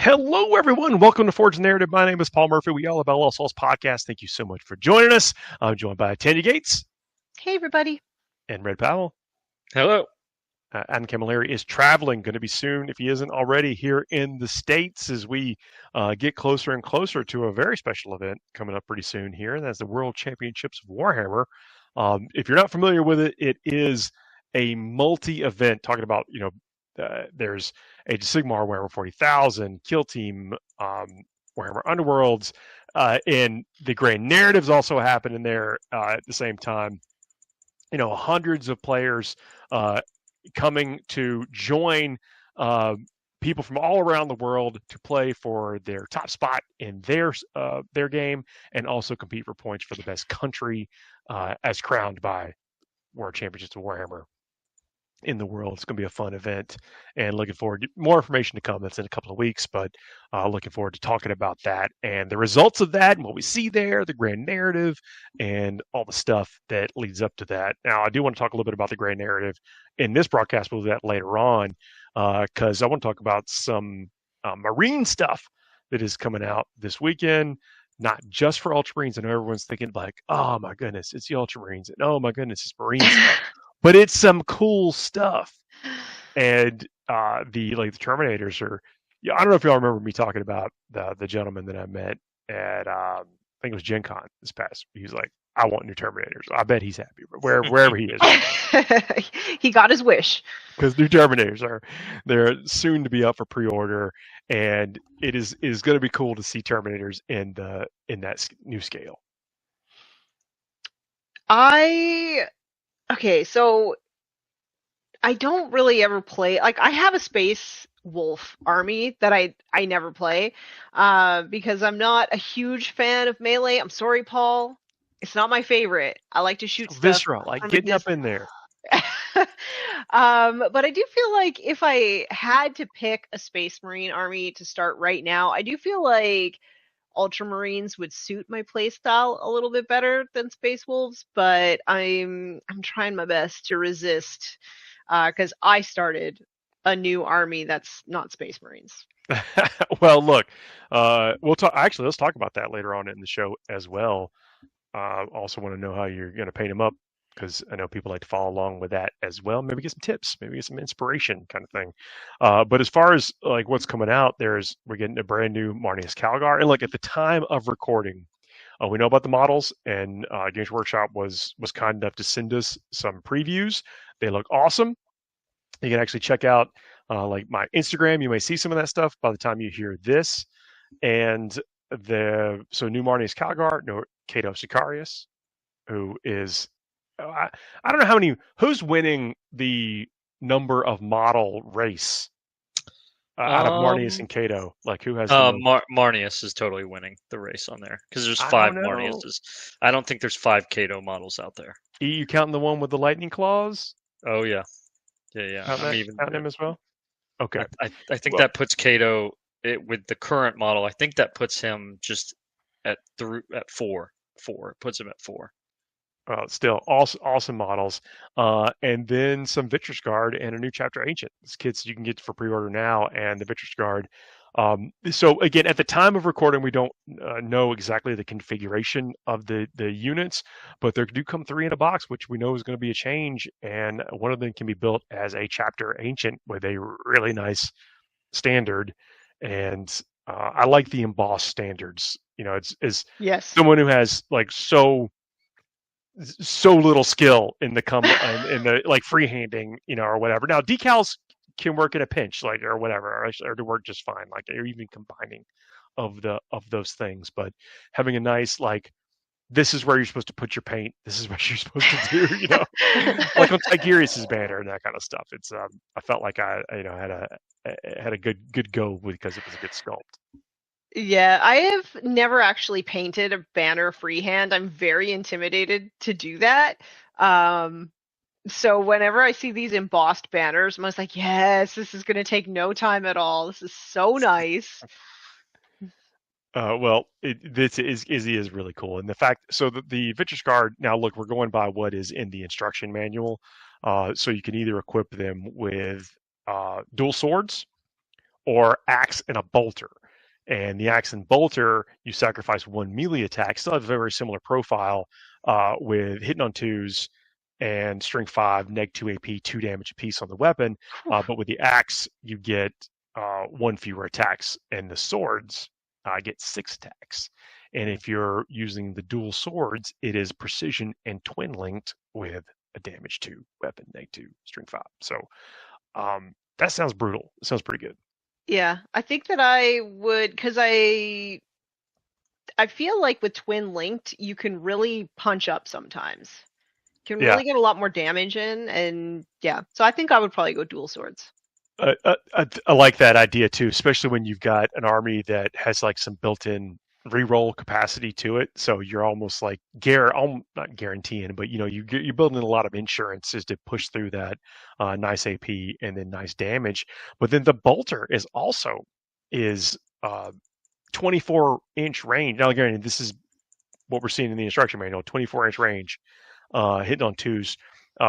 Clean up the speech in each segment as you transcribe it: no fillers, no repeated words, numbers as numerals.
Hello, everyone. Welcome to Forge Narrative. My name is Paul Murphy. We all about Lost Souls podcast. Thank you so much for joining us. I'm joined by Tanya Gates. Hey, everybody. And Red Powell. Hello. Adam Camilleri is traveling, going to be soon, if he isn't already, here in the States as we get closer and closer to a very special event coming up pretty soon here, and that's the World Championships of Warhammer. If you're not familiar with it, it is a multi-event talking about, there's Age of Sigmar, Warhammer 40,000, Kill Team, Warhammer Underworlds, and the Grand Narratives also happen in there at the same time. Hundreds of players coming to join people from all around the world to play for their top spot in their game, and also compete for points for the best country as crowned by World Championships of Warhammer in the world. It's going to be a fun event, and looking forward to more information to come. That's in a couple of weeks, but looking forward to talking about that and the results of that and what we see there, the grand narrative, and all the stuff that leads up to that. Now, I do want to talk a little bit about the grand narrative in this broadcast. We'll do that later on because I want to talk about some Marine stuff that is coming out this weekend, not just for Ultramarines. I know everyone's thinking like, oh my goodness, it's the Ultramarines, and oh my goodness, it's Marine stuff. But it's some cool stuff, and the Terminators are. Yeah, I don't know if y'all remember me talking about the gentleman that I met at I think it was Gen Con this past. He was like, "I want new Terminators." I bet he's happy wherever he is. He got his wish. Because new Terminators they're soon to be up for pre-order, and it is going to be cool to see Terminators in that new scale. Okay, so I don't really ever play. Like, I have a Space Wolf army that I never play because I'm not a huge fan of melee. I'm sorry, Paul. It's not my favorite. I like to shoot stuff. Visceral, like getting up in there. But I do feel like if I had to pick a Space Marine army to start right now, I do feel like Ultramarines would suit my playstyle a little bit better than Space Wolves, but I'm trying my best to resist because I started a new army that's not Space Marines. Well, look, we'll talk. Actually, let's talk about that later on in the show as well. Also, want to know how you're going to paint them up, because I know people like to follow along with that as well. Maybe get some tips, maybe get some inspiration, kind of thing. But as far as like what's coming out, we're getting a brand new Marneus Calgar, and like at the time of recording, we know about the models, and Games Workshop was kind enough to send us some previews. They look awesome. You can actually check out like my Instagram. You may see some of that stuff by the time you hear this. And new Marneus Calgar, no Cato Sicarius, who is I don't know who's winning the number of model race out of Marneus and Cato. Like, who has Marneus is totally winning the race on there because there's 5 Marneuses. I don't think there's 5 Cato models out there. You counting the one with the lightning claws? Oh yeah. Counting him as well. Okay. I think that puts Cato with the current model. I think that puts him just at 4. It puts him at 4. Still awesome models, and then some Vitrus Guard and a new Chapter Ancient. These kits you can get for pre-order now, and the Vitrus Guard. So again, at the time of recording, we don't know exactly the configuration of the units, but there do come 3 in a box, which we know is going to be a change, and one of them can be built as a Chapter Ancient with a really nice standard, and I like the embossed standards. It's yes. Someone who has like so little skill in the in the like freehanding, or whatever. Now decals can work in a pinch, like, or whatever, or to work just fine, like, or even combining of those things. But having a nice, like, this is where you're supposed to put your paint, this is what you're supposed to do, like on Tigurius's banner and that kind of stuff. It's I felt like I had a good go because it was a good sculpt. Yeah, I have never actually painted a banner freehand. I'm very intimidated to do that. So whenever I see these embossed banners, I'm always like, yes, this is going to take no time at all. This is so nice. Well, this is really cool. And the fact, so the Vitrus Guard, now look, we're going by what is in the instruction manual. So you can either equip them with dual swords, or axe and a bolter. And the axe and bolter, you sacrifice 1 melee attack. Still have a very similar profile with hitting on 2s and strength 5, neg 2 AP, 2 damage apiece on the weapon. But with the axe, you get 1 fewer attacks, and the swords get 6 attacks. And if you're using the dual swords, it is precision and twin linked with a damage 2 weapon, neg 2, strength 5. So that sounds brutal. It sounds pretty good. Yeah, I think that I would, because I feel like with twin linked, you can really punch up sometimes. You can really get a lot more damage in, and yeah. So I think I would probably go dual swords. I like that idea too, especially when you've got an army that has like some built-in reroll capacity to it. So you're almost like not guaranteeing, but you know you're building in a lot of insurances to push through that nice AP and then nice damage. But then the bolter is also 24-inch range. Now, again, this is what we're seeing in the instruction manual: 24-inch range, hitting on 2s,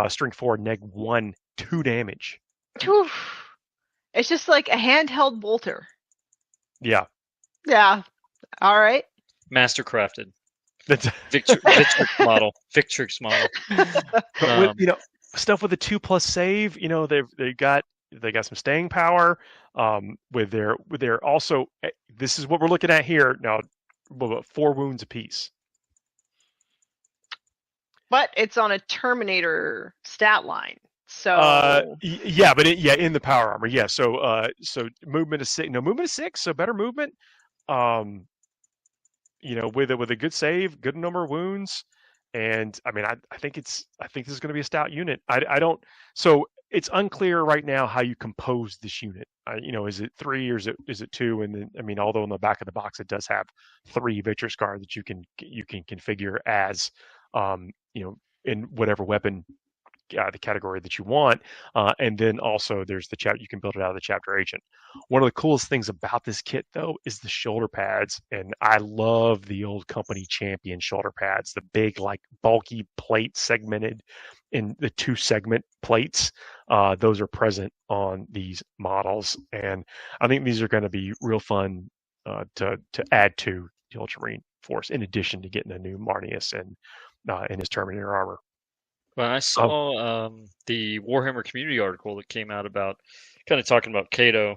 strength 4, neg 1, 2 damage. Oof. It's just like a handheld bolter. Yeah. Yeah. All right. Master crafted. That's Victrix model. Victrix model. But with, stuff with a 2+ save, they got some staying power. With their also, this is what we're looking at here now. 4 wounds apiece. But it's on a Terminator stat line. So yeah, but in the power armor, yeah. So movement is 6. No, movement is 6. So better movement. With a good save, good number of wounds, and I mean, I think this is going to be a stout unit. I don't. So it's unclear right now how you compose this unit. Is it 3 or is it 2? And then, I mean, although on the back of the box it does have 3 Victrix guard that you can configure as, in whatever weapon. The category that you want, and then also there's the chapter. You can build it out of the chapter agent. One of the coolest things about this kit, though, is the shoulder pads, and I love the old company champion shoulder pads. The big, like, bulky plate segmented in the 2 segment plates. Those are present on these models, and I think these are going to be real fun to add to the Ultramarine force, in addition to getting a new Marnius and in his Terminator armor. Well, I saw the Warhammer community article that came out about kind of talking about Cato.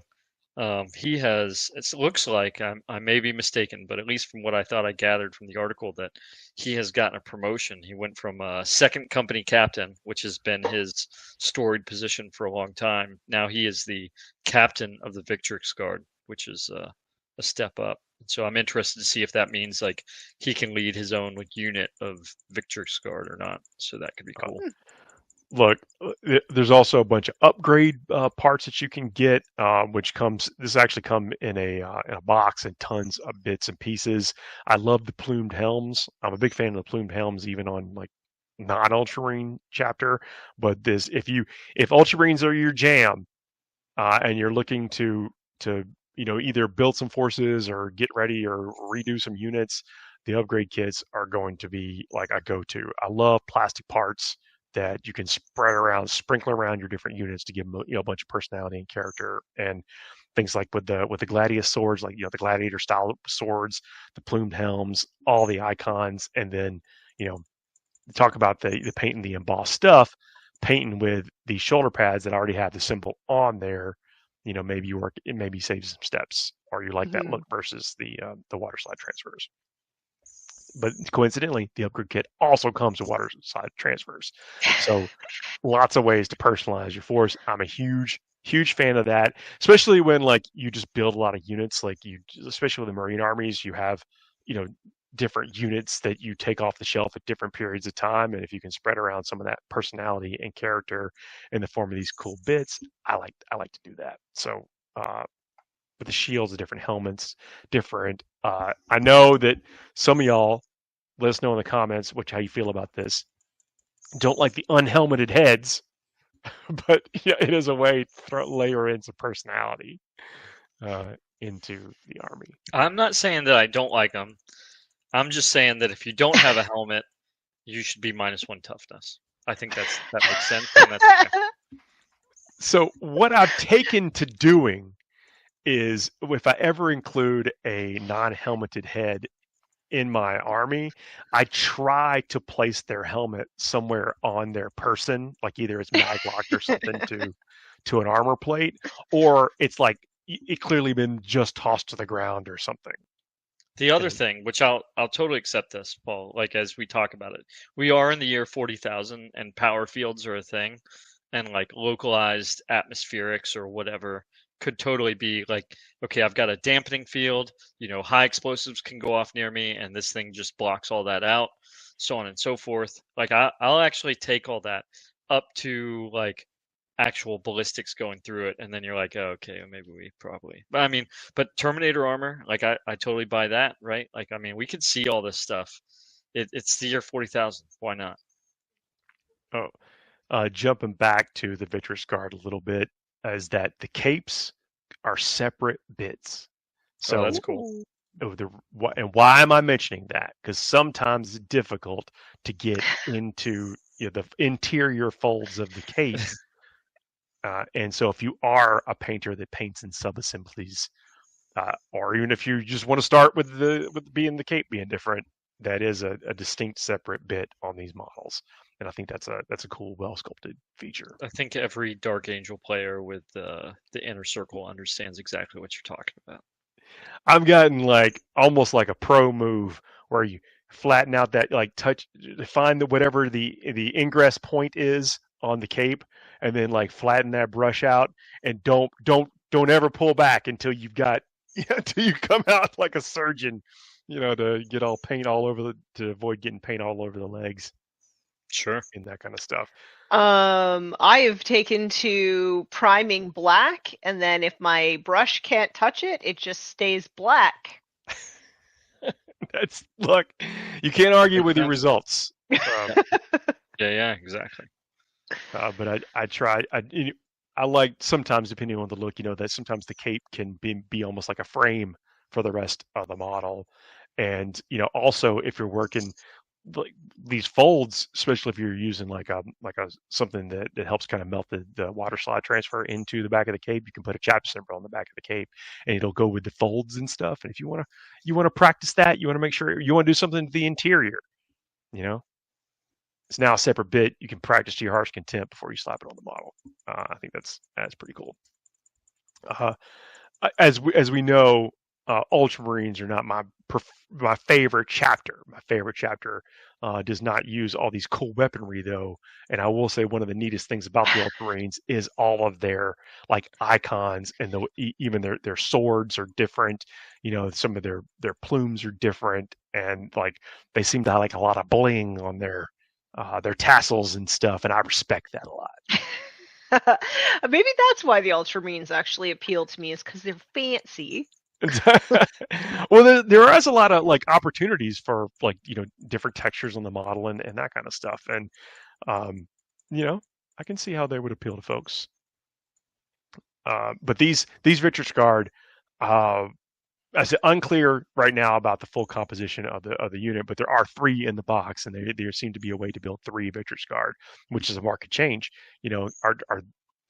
He has, it looks like, I may be mistaken, but at least from what I thought I gathered from the article, that he has gotten a promotion. He went from second company captain, which has been his storied position for a long time. Now he is the captain of the Victrix Guard, which is a step up. So I'm interested to see if that means like he can lead his own unit of Victrix Guard or not. So that could be cool. Look, there's also a bunch of upgrade parts that you can get, this actually come in a box and tons of bits and pieces. I love the plumed helms. I'm a big fan of the plumed helms, even on like non-Ultramarine chapter. But if Ultramarines are your jam, and you're looking to either build some forces or get ready or redo some units, the upgrade kits are going to be like a go-to. I love plastic parts that you can sprinkle around your different units to give them a bunch of personality and character, and things like with the gladius swords, like the gladiator style swords, the plumed helms, all the icons, and then talk about the painting, the embossed stuff, painting with the shoulder pads that already have the symbol on there. Maybe save some steps, or you like that look versus the water slide transfers. But coincidentally, the upgrade kit also comes with water slide transfers. So lots of ways to personalize your force. I'm a huge fan of that, especially when like you just build a lot of units, especially with the Marine armies, you have, different units that you take off the shelf at different periods of time. And if you can spread around some of that personality and character in the form of these cool bits, I like to do that. So, but the shields, the different helmets, different. I know that some of y'all, let us know in the comments how you feel about this. Don't like the unhelmeted heads, but yeah, it is a way to layer in some personality into the army. I'm not saying that I don't like them. I'm just saying that if you don't have a helmet, you should be -1 toughness. I think that makes sense. And that's okay. So what I've taken to doing is if I ever include a non-helmeted head in my army, I try to place their helmet somewhere on their person, like either it's mag locked or something to an armor plate, or it's like it clearly been just tossed to the ground or something. The other And thing, which I'll totally accept this, Paul, like as we talk about it, we are in the year 40,000 and power fields are a thing, and like localized atmospherics or whatever could totally be like, okay, I've got a dampening field, high explosives can go off near me and this thing just blocks all that out, so on and so forth. Like I'll actually take all that up to like actual ballistics going through it, and then you're like, oh, okay, well, maybe we probably. But I mean, but Terminator armor, like I totally buy that, right? Like I mean, we could see all this stuff. It's the year 40,000. Why not? jumping back to the Vitreous Guard a little bit, is that the capes are separate bits. Oh, So that's cool. and why am I mentioning that? Because sometimes it's difficult to get into the interior folds of the cape. And so if you are a painter that paints in sub-assemblies, or even if you just want to start with the cape being different, that is a distinct separate bit on these models. And I think that's a cool, well sculpted feature. I think every Dark Angel player with the inner circle understands exactly what you're talking about. I've gotten like almost like a pro move where you flatten out that like touch, find whatever the ingress point is on the cape, and then like flatten that brush out, and don't ever pull back until you've got until you come out like a surgeon, to get all paint all over to avoid getting paint all over the legs. Sure. And that kind of stuff. I have taken to priming black, and then if my brush can't touch it, it just stays black. Look, you can't argue with your results. Yeah, exactly. But I try. I like sometimes, depending on the look, that sometimes the cape can be almost like a frame for the rest of the model. And also if you're working like these folds, especially if you're using like a something that helps kind of melt the water slide transfer into the back of the cape, you can put a chap symbol on the back of the cape, and it'll go with the folds and stuff. And if you want to practice that, you want to make sure you want to do something to the interior, it's now a separate bit. You can practice to your heart's content before you slap it on the model. I think that's pretty cool. As we know, Ultramarines are not my favorite chapter. My favorite chapter does not use all these cool weaponry though, and I will say one of the neatest things about the Ultramarines is all of their like icons, and even their swords are different. Some of their plumes are different, and like they seem to have like a lot of bling on their tassels and stuff, and I respect that a lot. Maybe that's why the Ultramarines actually appeal to me, is because they're fancy. Well, there is a lot of like opportunities for like different textures on the model and that kind of stuff, and I can see how they would appeal to folks. But these Vitreous Guard, it's unclear right now about the full composition of the unit, but there are 3 in the box, and there seem to be a way to build 3 Vitreous Guard, which is a market change. Are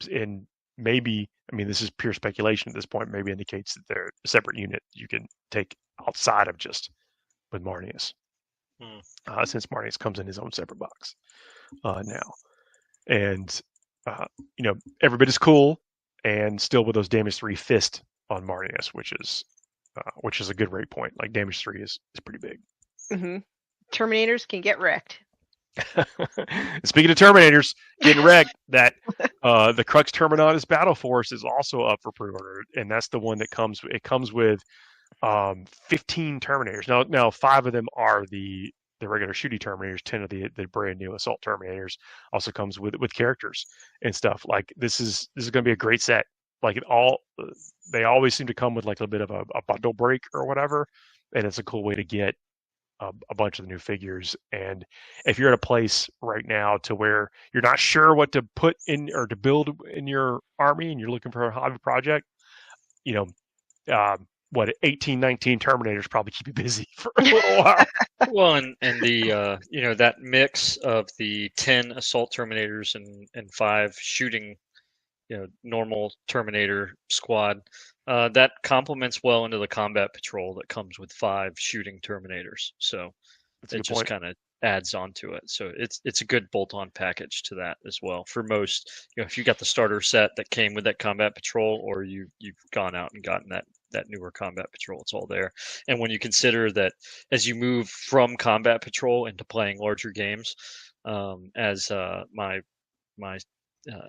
in maybe, I mean, this is pure speculation at this point, maybe indicates that they're a separate unit you can take outside of just with Marnius, since Marnius comes in his own separate box now. And every bit is cool, and still with those damage 3 fist on Marnius, which is a good rate point. Like damage 3 is pretty big. Mm-hmm. Terminators can get wrecked. Speaking of Terminators getting wrecked, that the Crux Terminatus Battle Force is also up for pre-order, and that's the one that comes with 15 Terminators. Now 5 of them are the regular shooty Terminators, 10 of the brand new Assault Terminators. Also comes with characters and stuff. Like this is going to be a great set. Like they always seem to come with like a bit of a bundle break or whatever, and it's a cool way to get a bunch of the new figures. And if you're at a place right now to where you're not sure what to put in or to build in your army, and you're looking for a hobby project, 18, 19 Terminators probably keep you busy for a little while. Well, and the that mix of the 10 Assault Terminators and 5 shooting normal Terminator squad, That complements well into the combat patrol that comes with 5 shooting Terminators. So That's a it good just point. kind of adds on to it. So it's a good bolt-on package to that as well. For most, if you got the starter set that came with that combat patrol, or you've gone out and gotten that newer combat patrol, it's all there. And when you consider that as you move from combat patrol into playing larger games, as my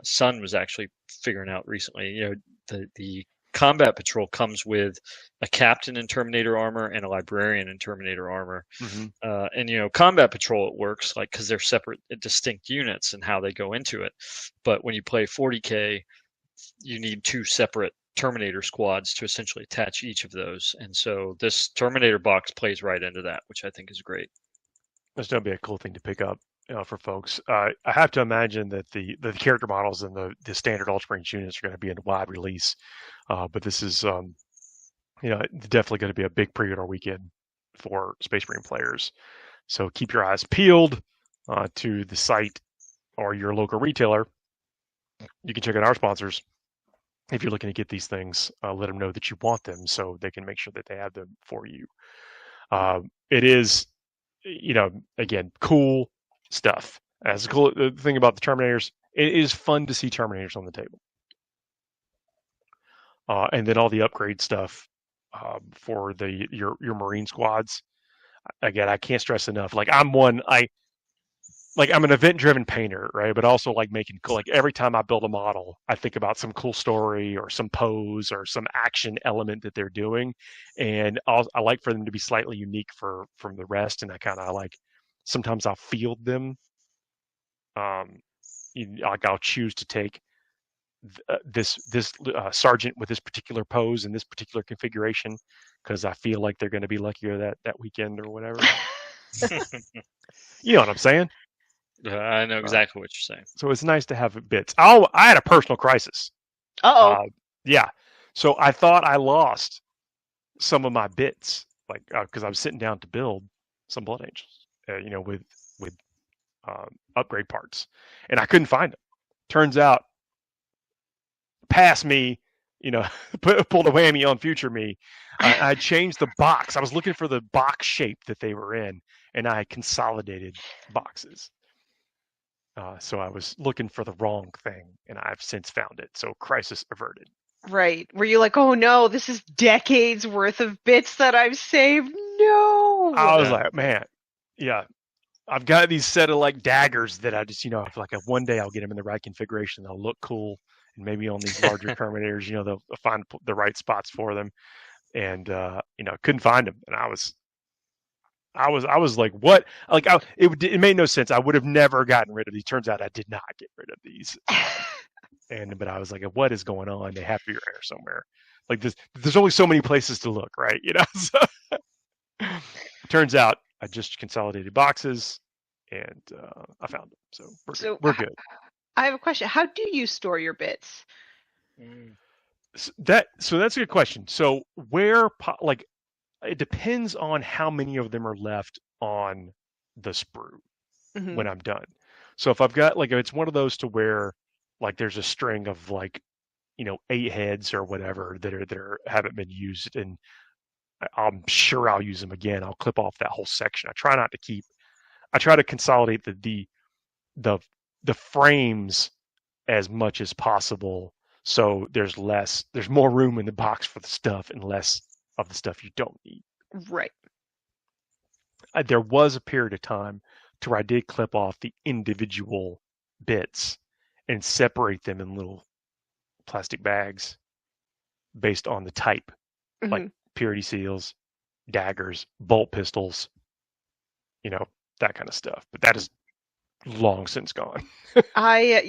son was actually figuring out recently, the combat patrol comes with a captain in Terminator armor and a librarian in Terminator armor. Mm-hmm. And combat patrol, it works like because they're separate, distinct units and how they go into it. But when you play 40k, you need 2 separate Terminator squads to essentially attach each of those. And so this Terminator box plays right into that, which I think is great. That's going to be a cool thing to pick up for folks. I have to imagine that the character models and the standard Ultramarines units are going to be in wide release, but this is definitely going to be a big pre-order weekend for Space Marine players. So keep your eyes peeled to the site or your local retailer. You can check out our sponsors. If you're looking to get these things, let them know that you want them so they can make sure that they have them for you. It is, again, cool stuff. As cool the thing about the Terminators, it is fun to see Terminators on the table. And then all the upgrade stuff for your Marine squads. Again, I can't stress enough. Like I'm an event-driven painter, right? But also like making cool. Like every time I build a model, I think about some cool story or some pose or some action element that they're doing, and I like for them to be slightly unique from the rest. And I kind of like sometimes I'll field them. Like I'll choose to take this sergeant with this particular pose and this particular configuration because I feel like they're going to be luckier that weekend or whatever. You know what I'm saying? I know exactly what you're saying. So it's nice to have bits. I had a personal crisis. Uh-oh. Yeah. So I thought I lost some of my bits, like because I was sitting down to build some Blood Angels, with upgrade parts, and I couldn't find them. Turns out, past me, pulled a whammy on future me. I changed the box. I was looking for the box shape that they were in, and I consolidated boxes. So I was looking for the wrong thing, and I've since found it. So crisis averted. Right. Were you like, oh no, this is decades worth of bits that I've saved? No. I was like, man, yeah. I've got these set of like daggers that I just, I feel like one day I'll get them in the right configuration. They'll look cool. And maybe on these larger Terminators, they'll find the right spots for them. And, couldn't find them. And I was like, what? Like, it made no sense. I would have never gotten rid of these. Turns out I did not get rid of these. But I was like, what is going on? They have to be rare somewhere. Like there's only so many places to look, right? So turns out I just consolidated boxes and I found them. So we're good. I have a question. How do you store your bits? So that's a good question. So it depends on how many of them are left on the sprue when I'm done. So if I've got if it's one of those to where there's a string of 8 heads or whatever that haven't been used, and I'm sure I'll use them again. I'll clip off that whole section. I try to consolidate the frames as much as possible, so there's more room in the box for the stuff and less of the stuff you don't need. Right. There was a period of time to where I did clip off the individual bits and separate them in little plastic bags based on the type, like purity seals, daggers, bolt pistols, that kind of stuff. But that is long since gone. I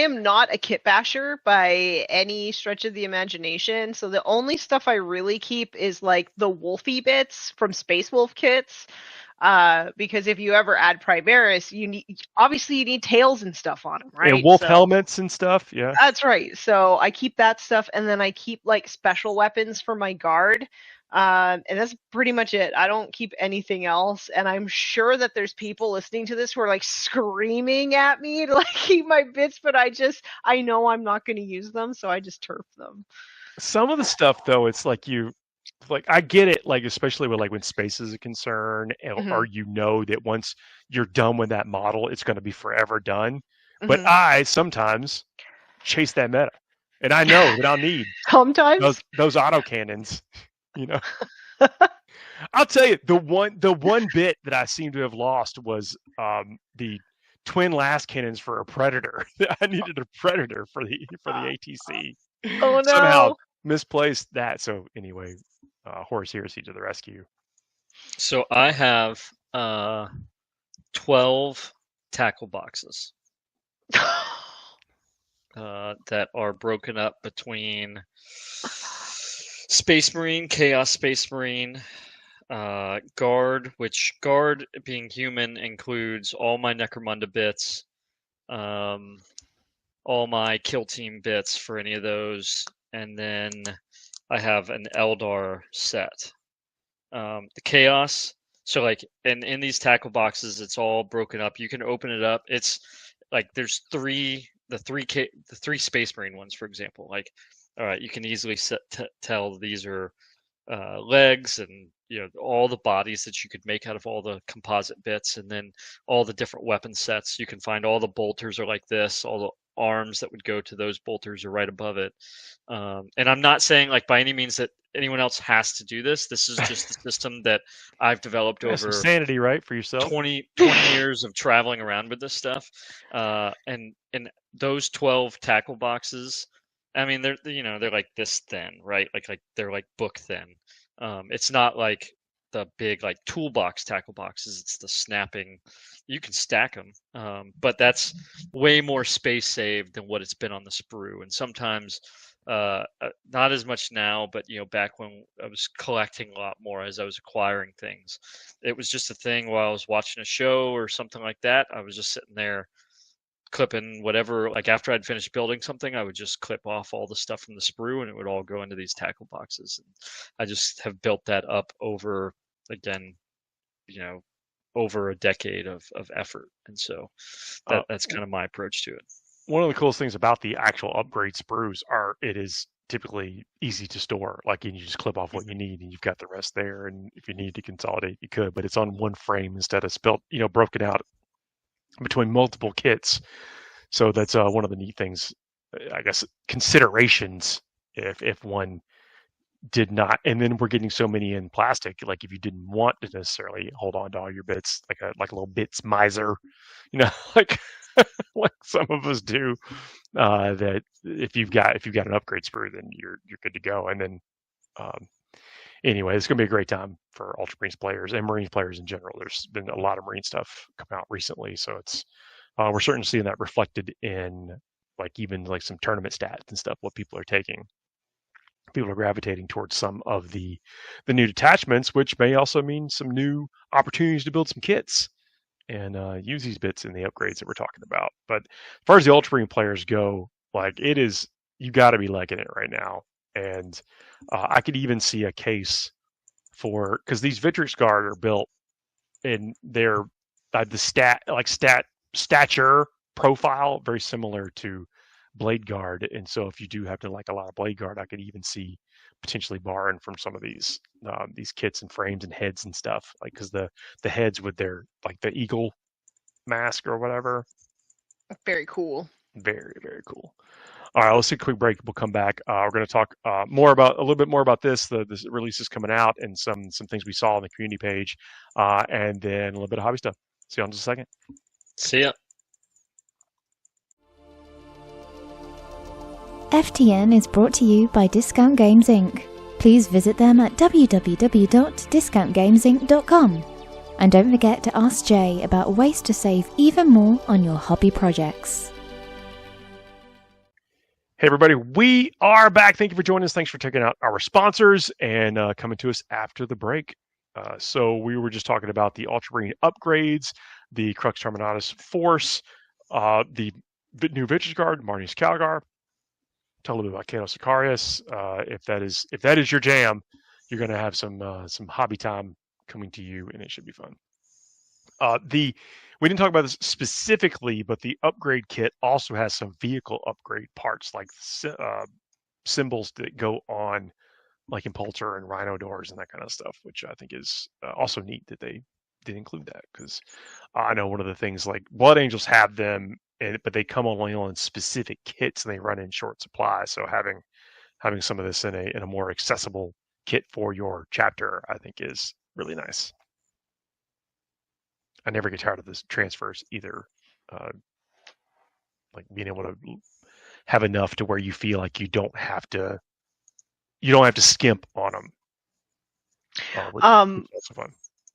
am not a kit basher by any stretch of the imagination. So the only stuff I really keep is like the Wolfie bits from Space Wolf kits. Because if you ever add Primaris, you need tails and stuff on them, right? And wolf helmets and stuff. Yeah, that's right. So I keep that stuff, and then I keep like special weapons for my guard. And that's pretty much it. I don't keep anything else. And I'm sure that there's people listening to this who are like screaming at me to like keep my bits, but I know I'm not going to use them, so I just turf them. Some of the stuff though, it's like I get it, like especially with like when space is a concern, or you know that once you're done with that model, it's going to be forever done. But I sometimes chase that meta, and I know that I'll need Sometimes. those autocannons. You know, I'll tell you the one bit that I seem to have lost was the twin last cannons for a Predator. I needed a Predator for the ATC. Oh no! Somehow misplaced that. So anyway, Horus Heresy to the rescue. So I have 12 tackle boxes that are broken up between Space Marine, Chaos Space Marine, Guard, which Guard being human includes all my Necromunda bits, all my Kill Team bits for any of those, and then I have an Eldar set. The Chaos, so like in these tackle boxes, it's all broken up. You can open it up. It's like there's the three Space Marine ones, for example. Like, all right, you can easily tell these are legs, and all the bodies that you could make out of all the composite bits, and then all the different weapon sets. You can find all the bolters are like this, all the arms that would go to those bolters are right above it. And I'm not saying like by any means that anyone else has to do this. This is just the system that I've developed over some sanity, right, for yourself. 20 years of traveling around with this stuff. And those 12 tackle boxes, I mean, they're like this thin, right? Like they're like book thin. It's not like the big like toolbox tackle boxes. It's the snapping. You can stack them, but that's way more space saved than what it's been on the sprue. And sometimes, not as much now, but back when I was collecting a lot more as I was acquiring things, it was just a thing while I was watching a show or something like that. I was just sitting there clipping whatever, like after I'd finished building something, I would just clip off all the stuff from the sprue and it would all go into these tackle boxes. And I just have built that up over, again, over a decade of effort. And so that's kind of my approach to it. One of the coolest things about the actual upgrade sprues it is typically easy to store. Like you just clip off what you need and you've got the rest there. And if you need to consolidate, you could, but it's on one frame instead of broken out between multiple kits. So that's one of the neat things, I guess, considerations if one did not. And then we're getting so many in plastic, like if you didn't want to necessarily hold on to all your bits, like a little bits miser, like like some of us do, that if you've got an upgrade sprue, then you're good to go. And then anyway, it's going to be a great time for Ultramarines players and Marines players in general. There's been a lot of Marine stuff come out recently, so it's we're certainly seeing that reflected in like even like some tournament stats and stuff. What people are taking, people are gravitating towards some of the new detachments, which may also mean some new opportunities to build some kits and use these bits in the upgrades that we're talking about. But as far as the Ultramarine players go, like it is, you got to be liking it right now. And I could even see a case for, because these Victrix Guard are built in their stature profile very similar to Blade Guard, and so if you do have to like a lot of Blade Guard, I could even see potentially borrowing from some of these kits and frames and heads and stuff, like because the heads with their like the eagle mask or whatever. Very cool. Very, very cool. All right, let's take a quick break. We'll come back. We're going to talk a little bit more about this. This release is coming out and some things we saw on the community page, and then a little bit of hobby stuff. See you in just a second. See ya. FTN is brought to you by Discount Games Inc. Please visit them at www.discountgamesinc.com. And don't forget to ask Jay about ways to save even more on your hobby projects. Hey everybody, we are back. Thank you for joining us. Thanks for checking out our sponsors and coming to us after the break. So we were just talking about the Ultramarine upgrades, the Crux Terminatus Force, the new Victrix Guard, Marnius Calgar. Tell a little bit about Kato Sicarius. If that is your jam, you're going to have some hobby time coming to you, and it should be fun. We didn't talk about this specifically, but the upgrade kit also has some vehicle upgrade parts like symbols that go on, like Impulsor and Rhino doors and that kind of stuff, which I think is also neat that they did include that, because I know one of the things, like Blood Angels have them, but they come only on specific kits and they run in short supply. So having some of this in a more accessible kit for your chapter, I think, is really nice. I never get tired of this transfers either. Like being able to have enough to where you feel like you don't have to skimp on them. Which is also fun.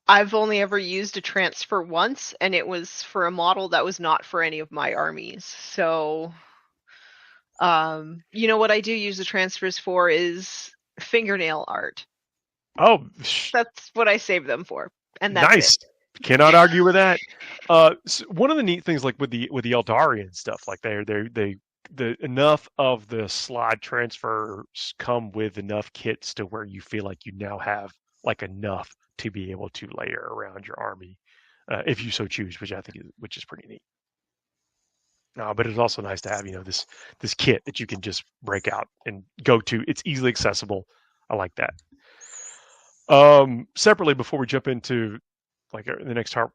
I've only ever used a transfer once, and it was for a model that was not for any of my armies. So, what I do use the transfers for is fingernail art. Oh, that's what I save them for, and that's nice. it. Cannot argue with that. So one of the neat things, like with the Eldarian stuff, like the enough of the slide transfers come with enough kits to where you feel like you now have like enough to be able to layer around your army, if you so choose, which I think is pretty neat. But it's also nice to have this kit that you can just break out and go to. It's easily accessible. I like that. Separately, before we jump into like the next thing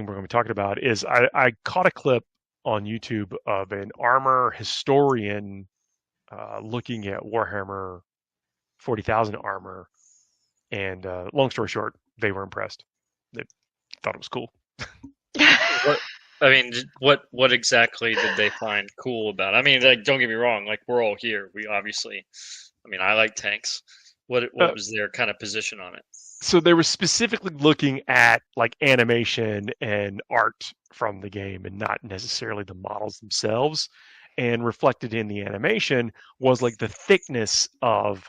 we're going to be talking about, is I caught a clip on YouTube of an armor historian looking at Warhammer 40,000 armor, and long story short, they were impressed. They thought it was cool. What exactly did they find cool about it? I mean, like, don't get me wrong, like, we're all here. We obviously, I like tanks. What was their kind of position on it? So they were specifically looking at like animation and art from the game, and not necessarily the models themselves. And reflected in the animation was like the thickness of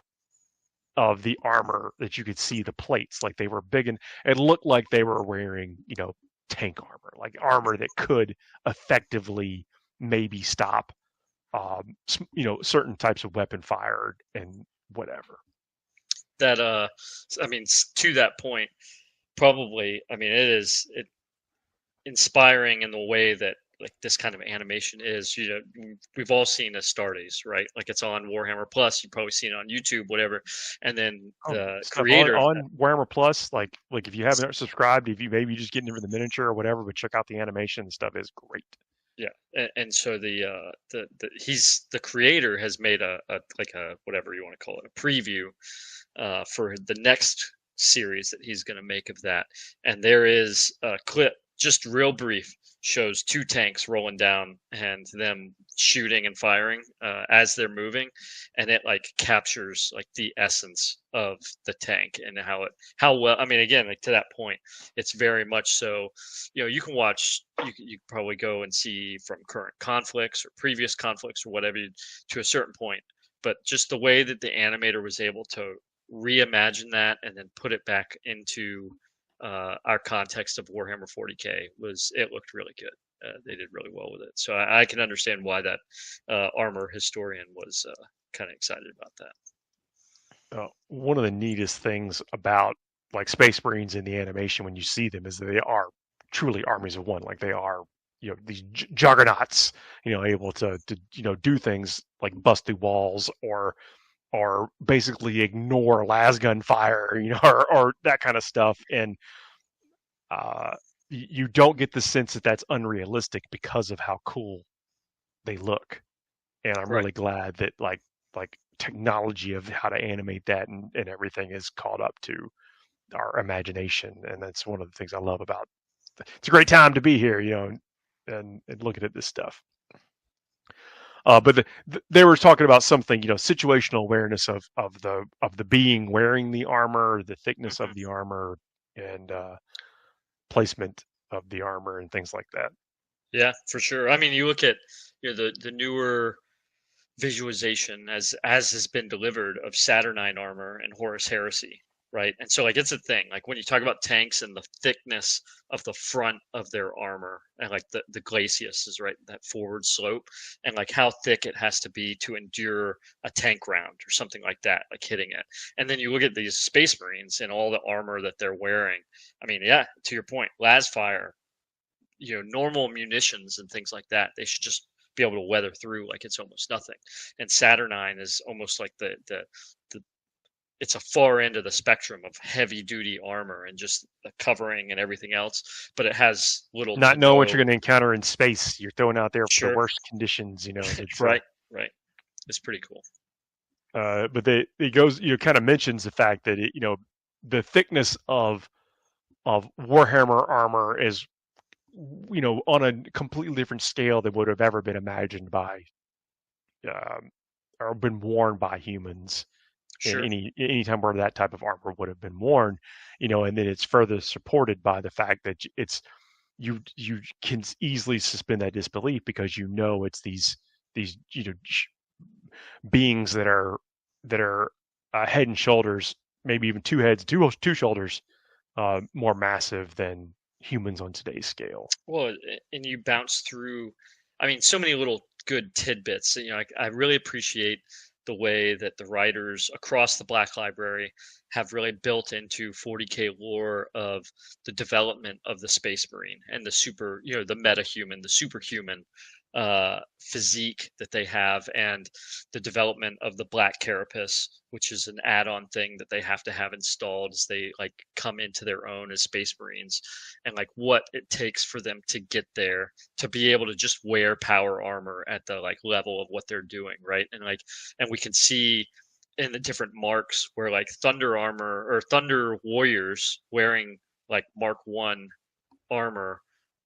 the armor, that you could see the plates, like they were big, and it looked like they were wearing tank armor, like armor that could effectively maybe stop certain types of weapon fire and whatever. That to that point, probably, it is inspiring in the way that like this kind of animation is. We've all seen Astartes, right? Like, it's on Warhammer Plus. You've probably seen it on YouTube, whatever. And then the creator on Warhammer Plus, like if you haven't subscribed, if you maybe just getting into the miniature or whatever, but check out the animation. The stuff is great. Yeah, and so the creator has made a whatever you want to call it, a preview for the next series that he's going to make of that. And there is a clip, just real brief, shows two tanks rolling down and them shooting and firing as they're moving, and it like captures like the essence of the tank and how well. Again, like, to that point, it's very much so. You can watch. You probably go and see from current conflicts or previous conflicts or whatever to a certain point, but just the way that the animator was able to reimagine that and then put it back into our context of Warhammer 40k it looked really good. They did really well with it, so I can understand why that armor historian was kind of excited about that. One of the neatest things about like Space Marines in the animation when you see them is that they are truly armies of one. Like, they are these juggernauts, able to do things like bust through walls or basically ignore lasgun fire, or that kind of stuff. And you don't get the sense that that's unrealistic because of how cool they look. And I'm really glad that like technology of how to animate that and everything is caught up to our imagination. And that's one of the things I love about it's a great time to be here, and looking at this stuff. But they were talking about something, situational awareness of the being wearing the armor, the thickness of the armor, and placement of the armor and things like that. Yeah, for sure. You look at the newer visualization as has been delivered of Saturnine armor and Horus Heresy, right? And so, like, it's a thing. Like, when you talk about tanks and the thickness of the front of their armor, and like the glacis is right, that forward slope, and like how thick it has to be to endure a tank round or something like that, like hitting it. And then you look at these Space Marines and all the armor that they're wearing. Yeah, to your point, las fire, normal munitions and things like that, they should just be able to weather through like it's almost nothing. And Saturnine is almost like the it's a far end of the spectrum of heavy duty armor and just the covering and everything else, but it has little Not to knowing what no. you're going to encounter in space, you're thrown out there for Sure. the worst conditions. It's, right. It's pretty cool. But it goes, kind of mentions the fact that the thickness of Warhammer armor is, on a completely different scale than would have ever been imagined by, or been worn by humans. Sure. In any time where that type of armor would have been worn, and then it's further supported by the fact that it's you can easily suspend that disbelief because it's these beings that are head and shoulders, maybe even two heads, two shoulders, more massive than humans on today's scale. Well, and you bounce through, I mean, so many little good tidbits. I really appreciate the way that the writers across the Black Library have really built into 40k lore of the development of the Space Marine and the super, the metahuman, the superhuman physique that they have, and the development of the Black Carapace, which is an add-on thing that they have to have installed as they like come into their own as Space Marines, and like what it takes for them to get there to be able to just wear power armor at the like level of what they're doing, right? And we can see in the different marks where like Thunder armor or Thunder warriors wearing like Mark 1 armor,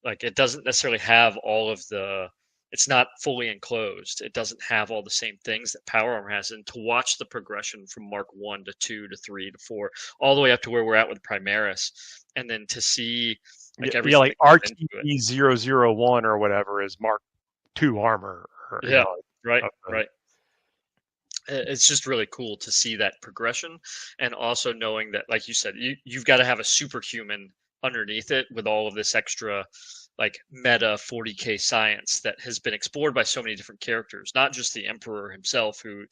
like it doesn't necessarily have all of the, it's not fully enclosed. It doesn't have all the same things that power armor has. And to watch the progression from Mark 1 to 2 to 3 to 4, all the way up to where we're at with Primaris, and then to see like everything. Like RT001 or whatever is Mark 2 armor. Right. It's just really cool to see that progression, and also knowing that, like you said, you've got to have a superhuman underneath it with all of this extra like meta 40k science that has been explored by so many different characters, not just the Emperor himself, who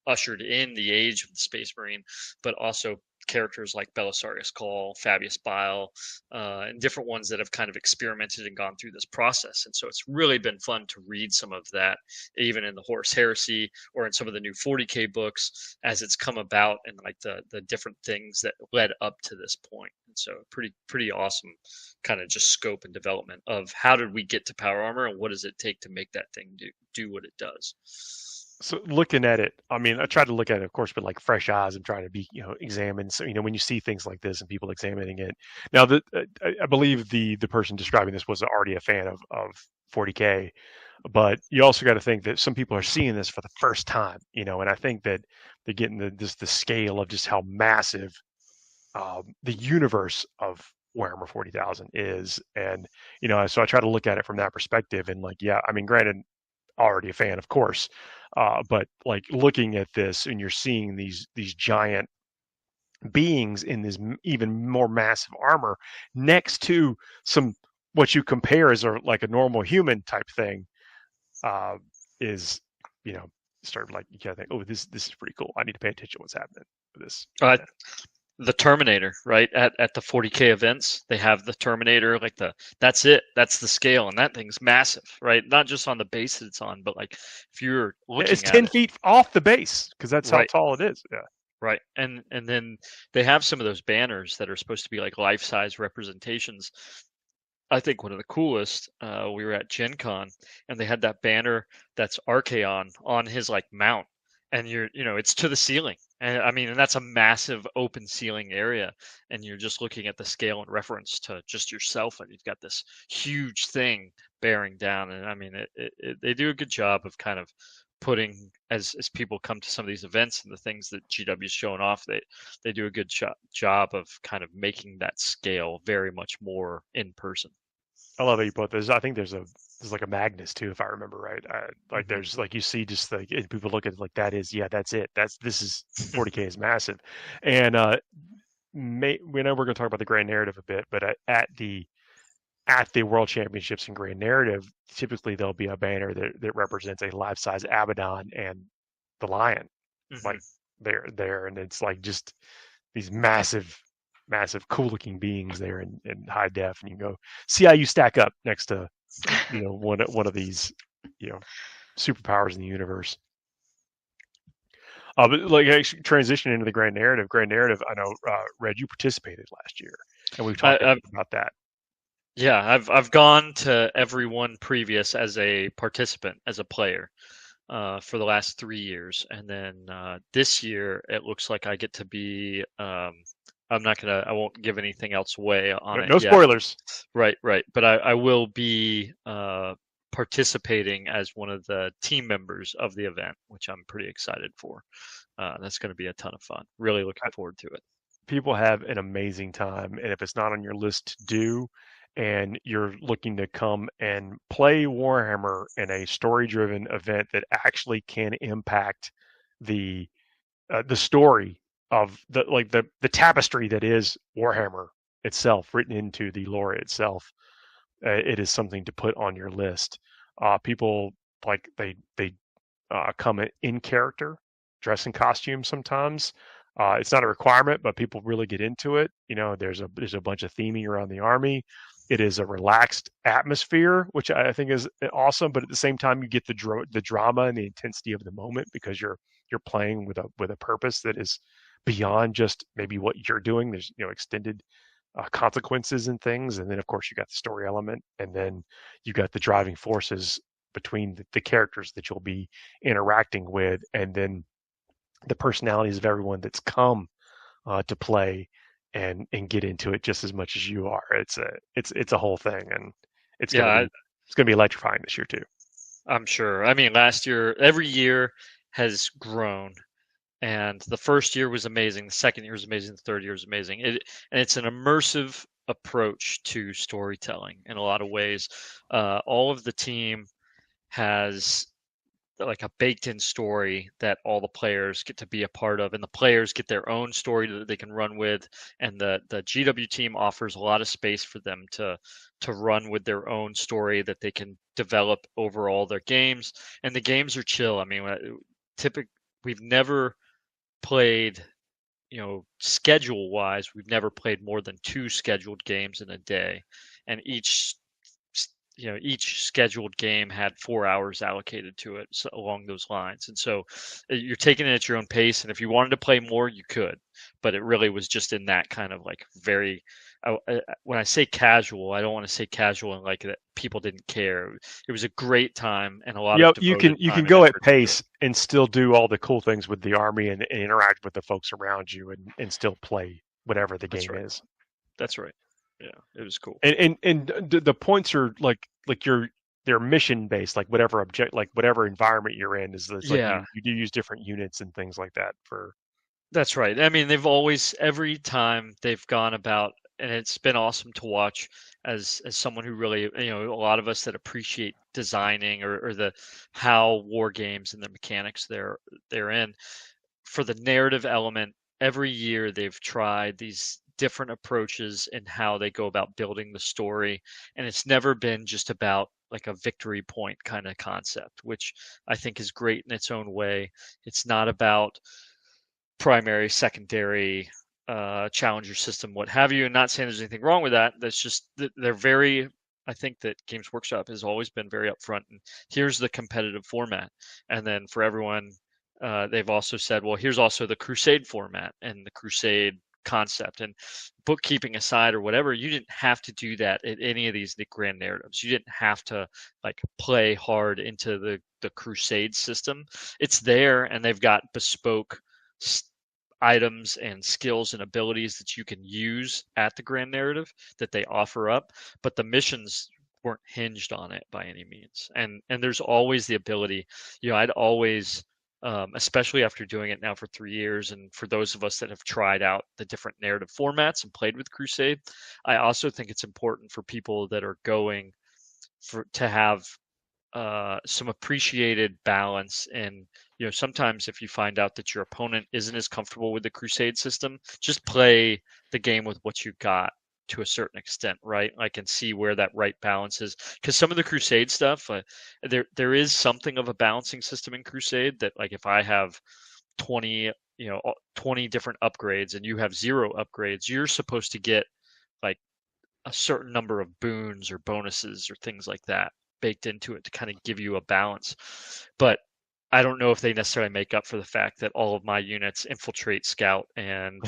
ushered in the age of the Space Marine, but also characters like Belisarius Cawl, Fabius Bile, and different ones that have kind of experimented and gone through this process. And so it's really been fun to read some of that, even in the Horus Heresy or in some of the new 40k books, as it's come about, and like the different things that led up to this point. And so pretty awesome kind of just scope and development of how did we get to power armor, and what does it take to make that thing do what it does. So looking at it, I mean, I try to look at it, of course, with like fresh eyes and trying to be, examined. So, when you see things like this and people examining it. Now, I believe the person describing this was already a fan of 40K, but you also got to think that some people are seeing this for the first time, and I think that they're getting the scale of just how massive the universe of Warhammer 40,000 is. And, so I try to look at it from that perspective, and like, yeah, I mean, granted, already a fan, of course. But like looking at this, and you're seeing these giant beings in this even more massive armor next to some what you compare as like a normal human type thing, is start like you gotta think, oh, this is pretty cool. I need to pay attention to what's happening with this. The Terminator, right? At the 40k events, they have the Terminator, like that's it. That's the scale, and that thing's massive, right? Not just on the base that it's on, but like if you're looking it's 10 feet off the base, because that's how tall it is. Yeah. Right. And then they have some of those banners that are supposed to be like life-size representations. I think one of the coolest, we were at Gen Con, and they had that banner that's Archaon on his like mount, and it's to the ceiling. And I mean, and that's a massive open ceiling area, and you're just looking at the scale in reference to just yourself, and you've got this huge thing bearing down. And I mean, they do a good job of kind of putting, as people come to some of these events and the things that GW's showing off, they do a good job of kind of making that scale very much more in person. I love how you put this. I think there's like a Magnus too, if I remember right. Like there's like, you see just like people look at it like that's it. This is 40K is massive. And we know we're going to talk about the Grand Narrative a bit, but at the World Championships in Grand Narrative, typically there'll be a banner that represents a life-size Abaddon and the lion, like there, and it's like just these massive, cool-looking beings there in high def, and you can go see how you stack up next to one of these superpowers in the universe. But like actually transition into the grand narrative. Grand narrative. I know, Red, you participated last year, and we've talked about that. Yeah, I've gone to every one previous as a participant, as a player, for the last 3 years, and then this year it looks like I get to be. I won't give anything else away on it. No spoilers. Right. But I will be participating as one of the team members of the event, which I'm pretty excited for. That's going to be a ton of fun. Really looking forward to it. People have an amazing time, and if it's not on your list to do, and you're looking to come and play Warhammer in a story-driven event that actually can impact the story of the tapestry that is Warhammer itself, written into the lore itself, it is something to put on your list. People like they come in character, dress in costume sometimes. It's not a requirement, but people really get into it. There's a bunch of theming around the army. It is a relaxed atmosphere, which I think is awesome. But at the same time, you get the drama and the intensity of the moment because you're playing with a purpose that is beyond just maybe what you're doing. There's extended consequences and things, and then of course you got the story element, and then you got the driving forces between the characters that you'll be interacting with, and then the personalities of everyone that's come to play and get into it just as much as you are. It's a whole thing, and it's gonna be electrifying this year too. I'm sure. I mean, last year, every year has grown, and the first year was amazing. The second year was amazing. The third year was amazing. And it's an immersive approach to storytelling in a lot of ways. All of the team has like a baked-in story that all the players get to be a part of, and the players get their own story that they can run with, and the GW team offers a lot of space for them to run with their own story that they can develop over all their games. And the games are chill. I mean, we've never played, schedule wise, we've never played more than 2 scheduled games in a day, and each scheduled game had 4 hours allocated to it, so along those lines. And so you're taking it at your own pace, and if you wanted to play more, you could, but it really was just in that kind of like very, when I say casual, I don't want to say casual and like that people didn't care. It was a great time, and a lot of you can go at pace and still do all the cool things with the army and interact with the folks around you and still play whatever the game is. That's right. Yeah, it was cool. And the points are like they're mission based, like whatever whatever environment you're in is. Like you do use different units and things like that for. That's right. I mean, every time they've gone about, and it's been awesome to watch as someone who really, a lot of us that appreciate designing or how war games and the mechanics they're in. For the narrative element, every year they've tried these different approaches in how they go about building the story, and it's never been just about like a victory point kind of concept, which I think is great in its own way. It's not about primary, secondary, challenger system, what have you, and not saying there's anything wrong with that. That's just they're very, I think that Games Workshop has always been very upfront, and here's the competitive format, and then for everyone, they've also said, well, here's also the Crusade format and the Crusade concept. And bookkeeping aside or whatever, you didn't have to do that at any of these grand narratives. You didn't have to like play hard into the Crusade system. It's there, and they've got bespoke items and skills and abilities that you can use at the grand narrative that they offer up, but the missions weren't hinged on it by any means. And there's always the ability, I'd always, especially after doing it now for 3 years, and for those of us that have tried out the different narrative formats and played with Crusade, I also think it's important for people that are going to have some appreciated balance. And sometimes if you find out that your opponent isn't as comfortable with the Crusade system, just play the game with what you got to a certain extent, right? Like, and see where that right balance is. Because some of the Crusade stuff, there is something of a balancing system in Crusade that, like, if I have 20 different upgrades and you have 0 upgrades, you're supposed to get like a certain number of boons or bonuses or things like that baked into it to kind of give you a balance. But I don't know if they necessarily make up for the fact that all of my units infiltrate, scout, and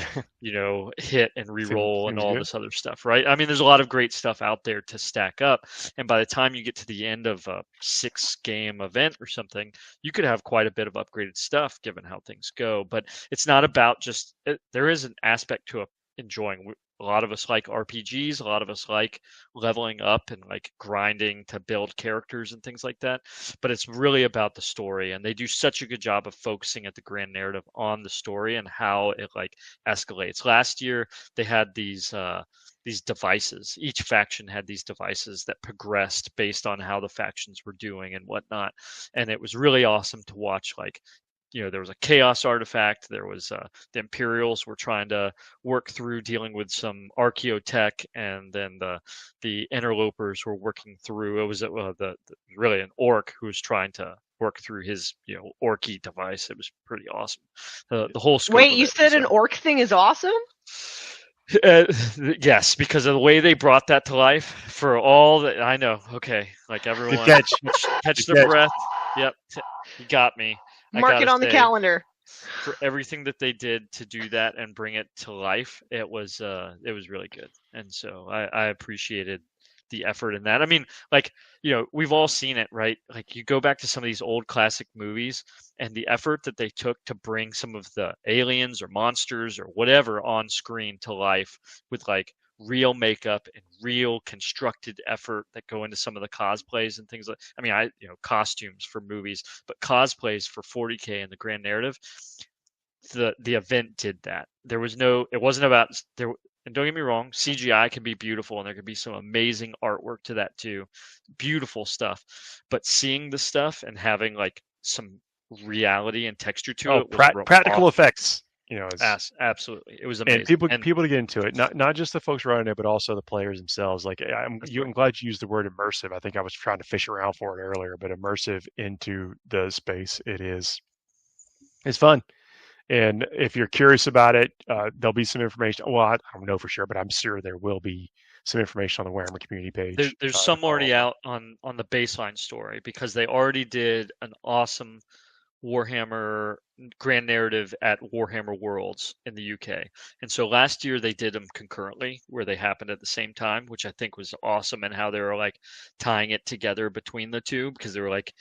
hit and reroll and all good. this other stuff, right? I mean, there's a lot of great stuff out there to stack up, and by the time you get to the end of a 6-game event or something, you could have quite a bit of upgraded stuff given how things go. But it's not about just there is an aspect to enjoying. A lot of us like RPGs. A lot of us like leveling up and like grinding to build characters and things like that. But it's really about the story, and they do such a good job of focusing at the grand narrative on the story and how it like escalates. Last year they had these devices. Each faction had these devices that progressed based on how the factions were doing and whatnot, and it was really awesome to watch. Like, there was a chaos artifact. There was the Imperials were trying to work through dealing with some archaeotech, and then the interlopers were working through. It was really an orc who was trying to work through his orky device. It was pretty awesome. The whole scope. Wait, you said an orc thing is awesome? Yes, because of the way they brought that to life. For all that I know, okay, like everyone catch their breath. Yep, you got me. Mark it on the calendar. For everything that they did to do that and bring it to life, it was really good, and so I appreciated the effort in that. I mean, like, we've all seen it, right? Like, you go back to some of these old classic movies and the effort that they took to bring some of the aliens or monsters or whatever on screen to life with like real makeup and real constructed effort that go into some of the cosplays and things like, I mean, costumes for movies, but cosplays for 40k and the grand narrative. The event did that. It wasn't about there. And don't get me wrong, CGI can be beautiful, and there could be some amazing artwork to that too. Beautiful stuff. But seeing the stuff and having like some reality and texture to it was practical effects. Absolutely, it was amazing. And people to get into it, not just the folks running it, but also the players themselves. Like, I'm glad you used the word immersive. I think I was trying to fish around for it earlier, but immersive into the space. It's fun. And if you're curious about it, there'll be some information. Well, I don't know for sure, but I'm sure there will be some information on the Warhammer community page. There's some already out on the baseline story, because they already did an awesome Warhammer grand narrative at Warhammer Worlds in the UK. And so last year they did them concurrently, where they happened at the same time, which I think was awesome, and how they were like tying it together between the two, because they were like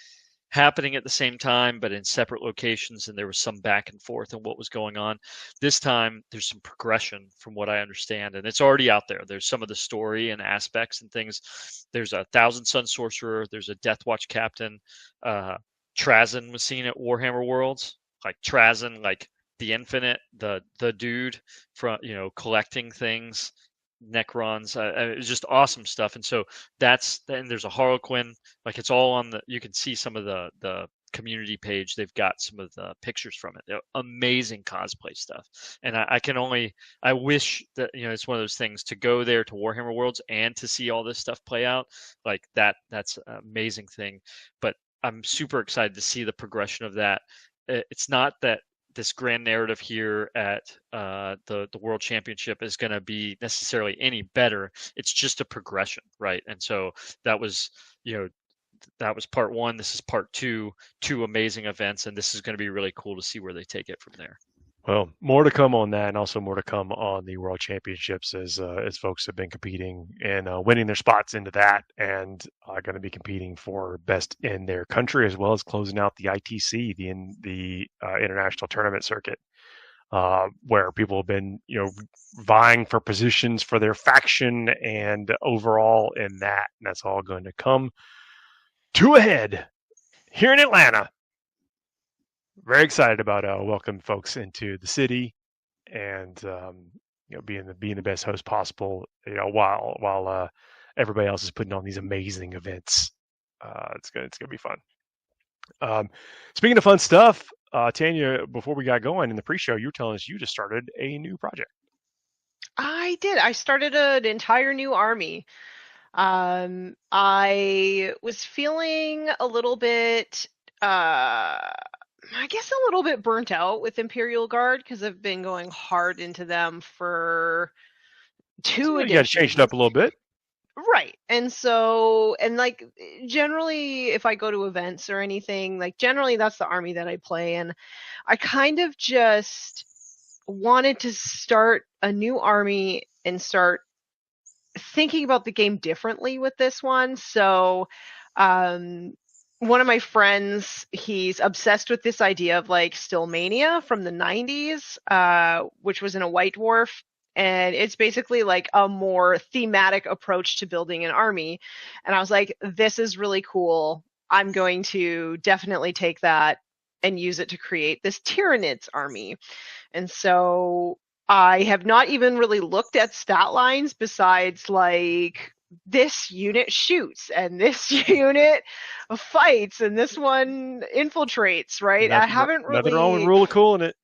happening at the same time but in separate locations, and there was some back and forth on what was going on. This time there's some progression from what I understand, and it's already out there. There's some of the story and aspects and things. There's a Thousand Sun Sorcerer, there's a Death Watch Captain. Trazyn was seen at Warhammer Worlds, like Trazyn, like the Infinite, the dude from collecting things, Necrons. It was just awesome stuff. And so then there's a Harlequin. Like, it's all on you can see some of the community page. They've got some of the pictures from it. They're amazing cosplay stuff. And I wish that, it's one of those things to go there to Warhammer Worlds and to see all this stuff play out. Like that's an amazing thing. But I'm super excited to see the progression of that. It's not that this grand narrative here at the World Championship is going to be necessarily any better. It's just a progression, right? And so that was part one. This is part two amazing events, and this is going to be really cool to see where they take it from there. Well, more to come on that, and also more to come on the World Championships as folks have been competing and winning their spots into that, and are going to be competing for best in their country, as well as closing out the ITC, the international tournament circuit, where people have been vying for positions for their faction and overall in that, and that's all going to come to a head here in Atlanta. Very excited about welcoming folks into the city, and being the best host possible. While everybody else is putting on these amazing events, it's gonna be fun. Speaking of fun stuff, Tanya, before we got going in the pre-show, you were telling us you just started a new project. I did. I started an entire new army. I was feeling a little bit. I guess a little bit burnt out with Imperial Guard, because I've been going hard into them for 2 editions. You got to change it up a little bit. Right. And so, and like generally if I go to events or anything, like generally that's the army that I play. And I kind of just wanted to start a new army and start thinking about the game differently with this one. So, one of my friends, he's obsessed with this idea of like Stillmania from the 90s, which was in a White Dwarf. And it's basically like a more thematic approach to building an army. And I was like, this is really cool. I'm going to definitely take that and use it to create this Tyranids army. And so I have not even really looked at stat lines besides like this unit shoots and this unit fights and this one infiltrates, right? I haven't Nothing wrong with really rule of cool in it.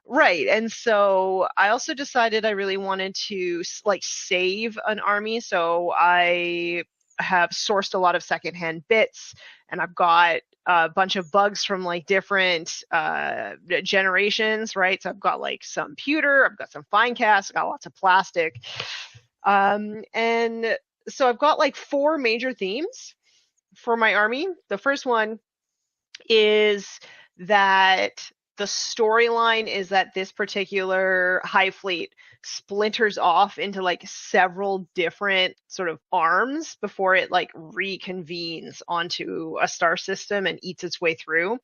Right. And so I also decided I really wanted to like save an army. So I have sourced a lot of secondhand bits, and I've got a bunch of bugs from like different generations, right? So I've got like some pewter, I've got some fine cast, I've got lots of plastic. And so I've got like 4 major themes for my army. The first one is that the storyline is that this particular hive fleet splinters off into like several different sort of arms before it like reconvenes onto a star system and eats its way through.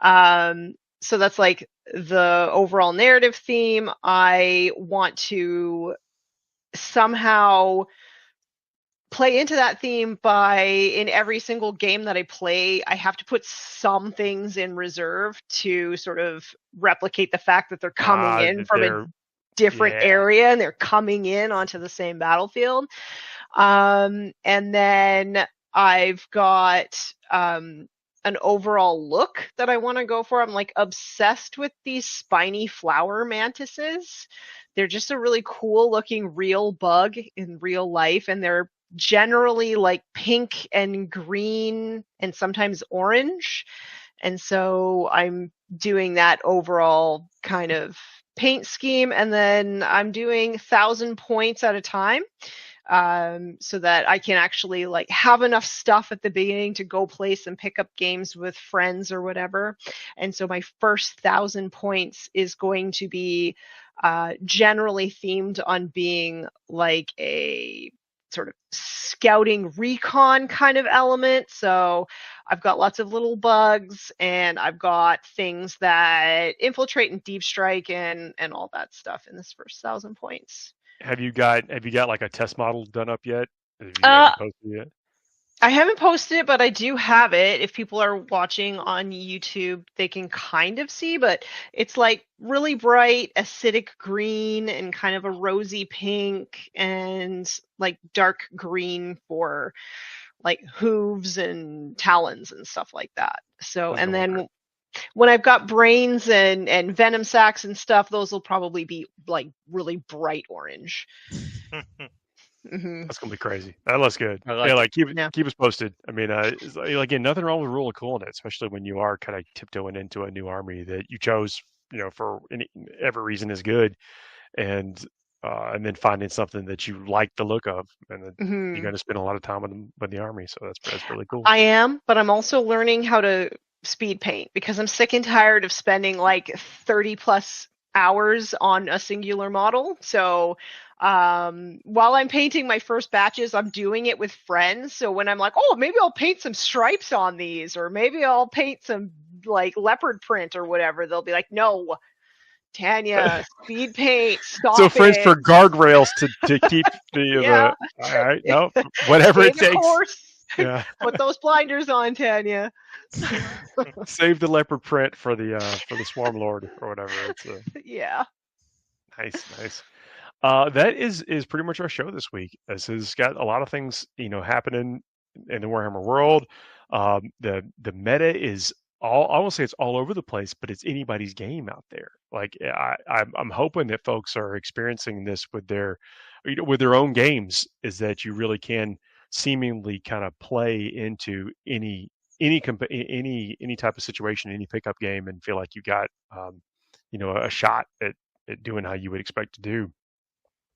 So that's like the overall narrative theme. I want to somehow play into that theme by, in every single game that I play, I have to put some things in reserve to sort of replicate the fact that they're coming in from a different area and they're coming in onto the same battlefield. And then I've got an overall look that I want to go for. I'm like obsessed with these spiny flower mantises. They're just a really cool looking real bug in real life, and they're generally like pink and green and sometimes orange. And so I'm doing that overall kind of paint scheme, and then I'm doing 1,000 points at a time, so that I can actually like have enough stuff at the beginning to go play some pickup games with friends or whatever. And so my first 1,000 points is going to be generally themed on being like a sort of scouting recon kind of element. So I've got lots of little bugs, and I've got things that infiltrate and deep strike and all that stuff in this first 1,000 points. Have you got like a test model done up yet? Have you posted it yet? I haven't posted it, but I do have it. If people are watching on YouTube, they can kind of see, but it's like really bright acidic green and kind of a rosy pink and like dark green for like hooves and talons and stuff like that. So, and then when I've got brains and venom sacs and stuff, those will probably be like really bright orange. Mm-hmm. That's gonna be crazy. That looks good. Keep us posted. I mean, again, nothing wrong with rule of cool in it, especially when you are kind of tiptoeing into a new army that you chose, for every reason is good, and then finding something that you like the look of, and then you're going to spend a lot of time with the army. So that's really cool. I am, but I'm also learning how to speed paint because I'm sick and tired of spending like 30 plus hours on a singular model. So while I'm painting my first batches, I'm doing it with friends. So when I'm like, oh, maybe I'll paint some stripes on these, or maybe I'll paint some like leopard print or whatever, they'll be like, no, Tanya, speed paint, stop so friends it. for guardrails to keep the all right, no, whatever it takes. Yeah. Put those blinders on, Tanya. Save the leopard print for the Swarm Lord or whatever. Yeah. Nice. That is pretty much our show this week. This has got a lot of things, happening in the Warhammer world. The meta is I won't say it's all over the place, but it's anybody's game out there. Like I'm hoping that folks are experiencing this with their own games, is that you really can seemingly kind of play into any type of situation, any pickup game, and feel like you got a shot at doing how you would expect to do.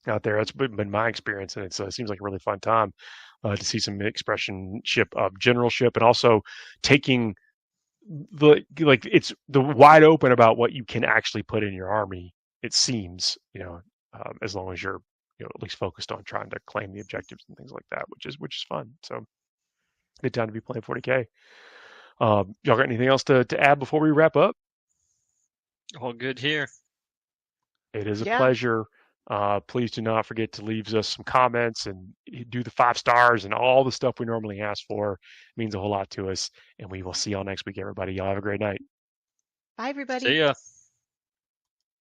out there. That's been my experience, and it seems like a really fun time to see some expressionship of generalship, and also taking it's the wide open about what you can actually put in your army. It seems, as long as you're at least focused on trying to claim the objectives and things like that, which is fun. So good time to be playing 40k. Y'all got anything else to add before we wrap up? All good here. It is a pleasure. Please do not forget to leave us some comments and do the 5 stars and all the stuff we normally ask for. It means a whole lot to us. And we will see y'all next week, everybody. Y'all have a great night. Bye, everybody. See ya.